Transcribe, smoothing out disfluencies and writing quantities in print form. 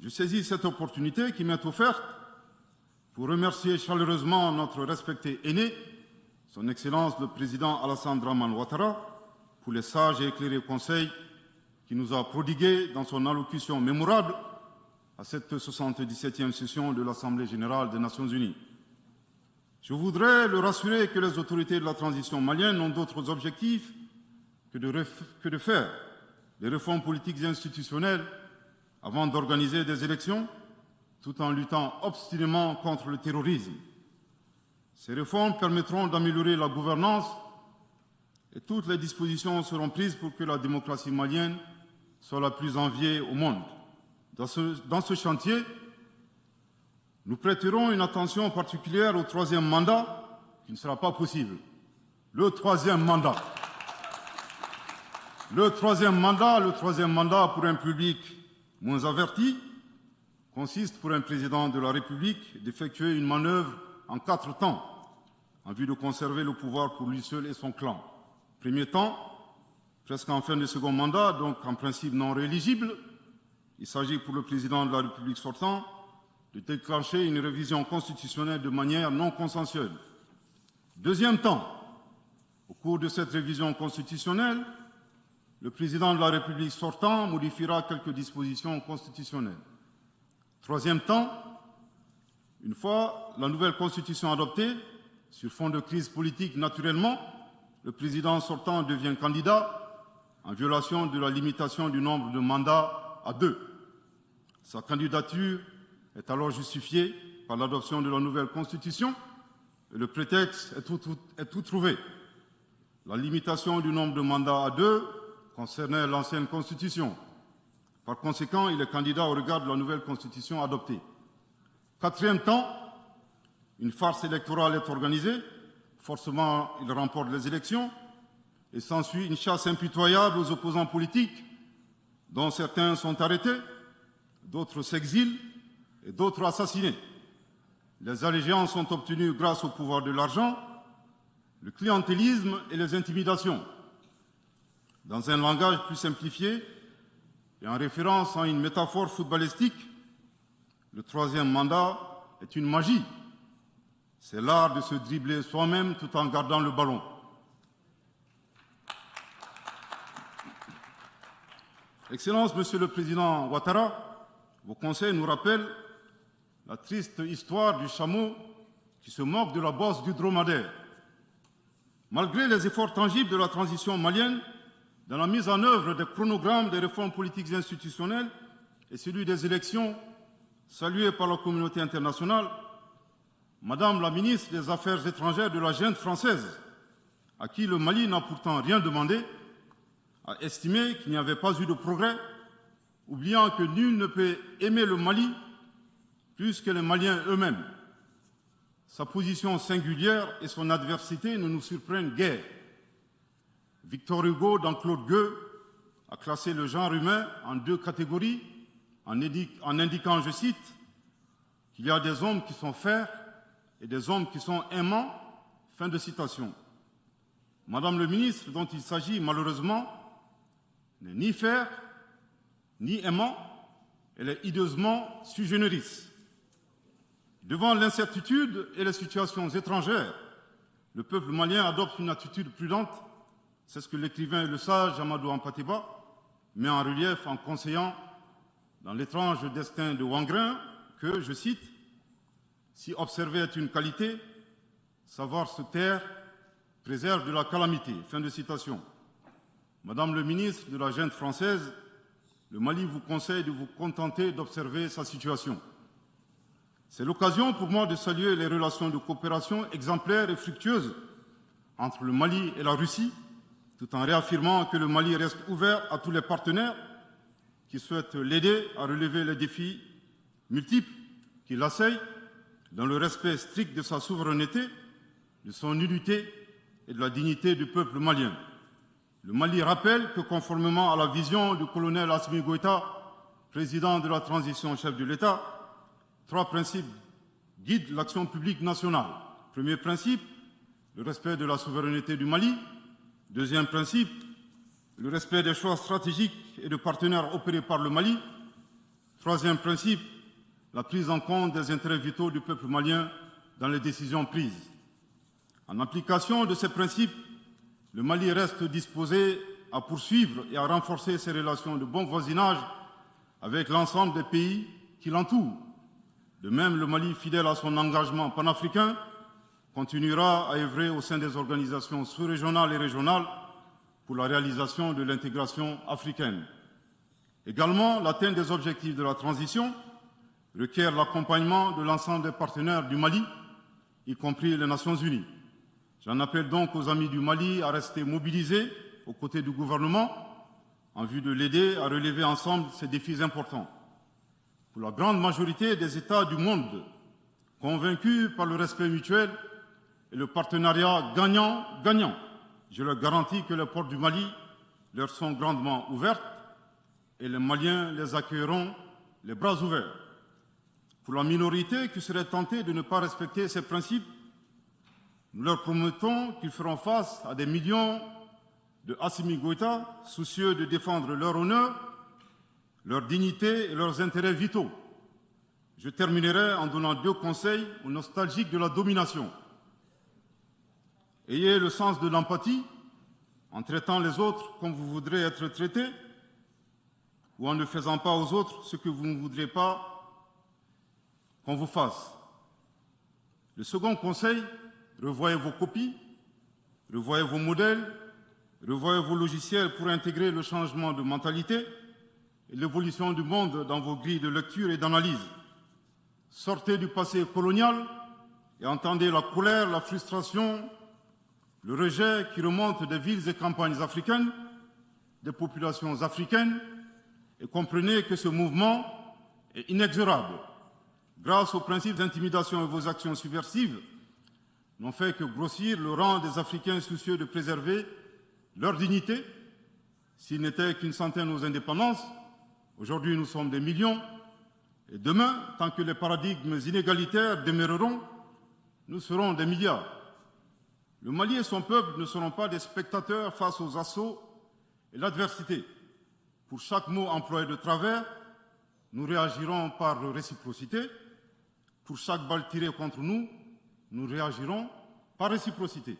Je saisis cette opportunité qui m'est offerte pour remercier chaleureusement notre respecté aîné, son Excellence le Président Alassane Dramane Ouattara, pour les sages et éclairés conseils qu'il nous a prodigués dans son allocution mémorable à cette 77e session de l'Assemblée générale des Nations unies. Je voudrais le rassurer que les autorités de la transition malienne n'ont d'autres objectifs que de faire des réformes politiques et institutionnelles avant d'organiser des élections, tout en luttant obstinément contre le terrorisme. Ces réformes permettront d'améliorer la gouvernance et toutes les dispositions seront prises pour que la démocratie malienne soit la plus enviée au monde. Dans ce chantier, nous prêterons une attention particulière au troisième mandat, qui ne sera pas possible. Le troisième mandat pour un public moins averti consiste pour un président de la République d'effectuer une manœuvre en 4 temps, en vue de conserver le pouvoir pour lui seul et son clan. Premier temps, presque en fin de second mandat, donc en principe non rééligible, il s'agit pour le président de la République sortant de déclencher une révision constitutionnelle de manière non consensuelle. Deuxième temps, au cours de cette révision constitutionnelle, le président de la République sortant modifiera quelques dispositions constitutionnelles. Troisième temps, une fois la nouvelle constitution adoptée, sur fond de crise politique naturellement, le président sortant devient candidat en violation de la limitation du nombre de mandats à 2. Sa candidature est alors justifiée par l'adoption de la nouvelle constitution et le prétexte est tout trouvé. La limitation du nombre de mandats à 2 concernait l'ancienne constitution. Par conséquent, il est candidat au regard de la nouvelle constitution adoptée. Quatrième temps, une farce électorale est organisée. Forcément, il remporte les élections et s'ensuit une chasse impitoyable aux opposants politiques, dont certains sont arrêtés, d'autres s'exilent et d'autres assassinés. Les allégeances sont obtenues grâce au pouvoir de l'argent, le clientélisme et les intimidations. Dans un langage plus simplifié et en référence à une métaphore footballistique, le troisième mandat est une magie. C'est l'art de se dribbler soi-même tout en gardant le ballon. Excellence, Monsieur le Président Ouattara, vos conseils nous rappellent la triste histoire du chameau qui se moque de la bosse du dromadaire. Malgré les efforts tangibles de la transition malienne, dans la mise en œuvre des chronogrammes des réformes politiques et institutionnelles et celui des élections, salués par la communauté internationale, Madame la ministre des Affaires étrangères de la junte française, à qui le Mali n'a pourtant rien demandé, a estimé qu'il n'y avait pas eu de progrès, oubliant que nul ne peut aimer le Mali plus que les Maliens eux-mêmes. Sa position singulière et son adversité ne nous surprennent guère. Victor Hugo, dans Claude Gueux, a classé le genre humain en 2 catégories, en indiquant, je cite, qu'il y a des hommes qui sont fers et des hommes qui sont aimants. Fin de citation. Madame le ministre, dont il s'agit malheureusement, n'est ni fer, ni aimant, elle est hideusement sui generis. Devant l'incertitude et les situations étrangères, le peuple malien adopte une attitude prudente. C'est ce que l'écrivain et le sage Amadou Hampâté-Bâ met en relief en conseillant dans l'étrange destin de Wangrin que, je cite, « Si observer est une qualité, savoir se taire préserve de la calamité ». Fin de citation. Madame le ministre de la junte française, le Mali vous conseille de vous contenter d'observer sa situation. C'est l'occasion pour moi de saluer les relations de coopération exemplaires et fructueuses entre le Mali et la Russie, tout en réaffirmant que le Mali reste ouvert à tous les partenaires qui souhaitent l'aider à relever les défis multiples qui l'assaillent dans le respect strict de sa souveraineté, de son unité et de la dignité du peuple malien. Le Mali rappelle que conformément à la vision du colonel Assimi Goïta, président de la transition chef de l'État, 3 principes guident l'action publique nationale. Premier principe, le respect de la souveraineté du Mali. Deuxième principe, le respect des choix stratégiques et de partenaires opérés par le Mali. Troisième principe, la prise en compte des intérêts vitaux du peuple malien dans les décisions prises. En application de ces principes, le Mali reste disposé à poursuivre et à renforcer ses relations de bon voisinage avec l'ensemble des pays qui l'entourent. De même, le Mali, fidèle à son engagement panafricain, continuera à œuvrer au sein des organisations sous-régionales et régionales pour la réalisation de l'intégration africaine. Également, l'atteinte des objectifs de la transition requiert l'accompagnement de l'ensemble des partenaires du Mali, y compris les Nations Unies. J'en appelle donc aux amis du Mali à rester mobilisés aux côtés du gouvernement en vue de l'aider à relever ensemble ces défis importants. Pour la grande majorité des États du monde, convaincus par le respect mutuel et le partenariat gagnant-gagnant, je leur garantis que les portes du Mali leur sont grandement ouvertes et les Maliens les accueilleront les bras ouverts. Pour la minorité qui serait tentée de ne pas respecter ces principes, nous leur promettons qu'ils feront face à des millions de Assimi Goïta, soucieux de défendre leur honneur, leur dignité et leurs intérêts vitaux. Je terminerai en donnant 2 conseils aux nostalgiques de la domination. Ayez le sens de l'empathie en traitant les autres comme vous voudrez être traités ou en ne faisant pas aux autres ce que vous ne voudrez pas qu'on vous fasse. Le second conseil, revoyez vos copies, revoyez vos modèles, revoyez vos logiciels pour intégrer le changement de mentalité et l'évolution du monde dans vos grilles de lecture et d'analyse. Sortez du passé colonial et entendez la colère, la frustration, le rejet qui remonte des villes et campagnes africaines, des populations africaines, et comprenez que ce mouvement est inexorable. Grâce aux principes d'intimidation et vos actions subversives, n'ont fait que grossir le rang des Africains soucieux de préserver leur dignité. S'ils n'étaient qu'une centaine aux indépendances, aujourd'hui nous sommes des millions, et demain, tant que les paradigmes inégalitaires demeureront, nous serons des milliards. Le Mali et son peuple ne seront pas des spectateurs face aux assauts et l'adversité. Pour chaque mot employé de travers, nous réagirons par réciprocité. Pour chaque balle tirée contre nous, nous réagirons par réciprocité.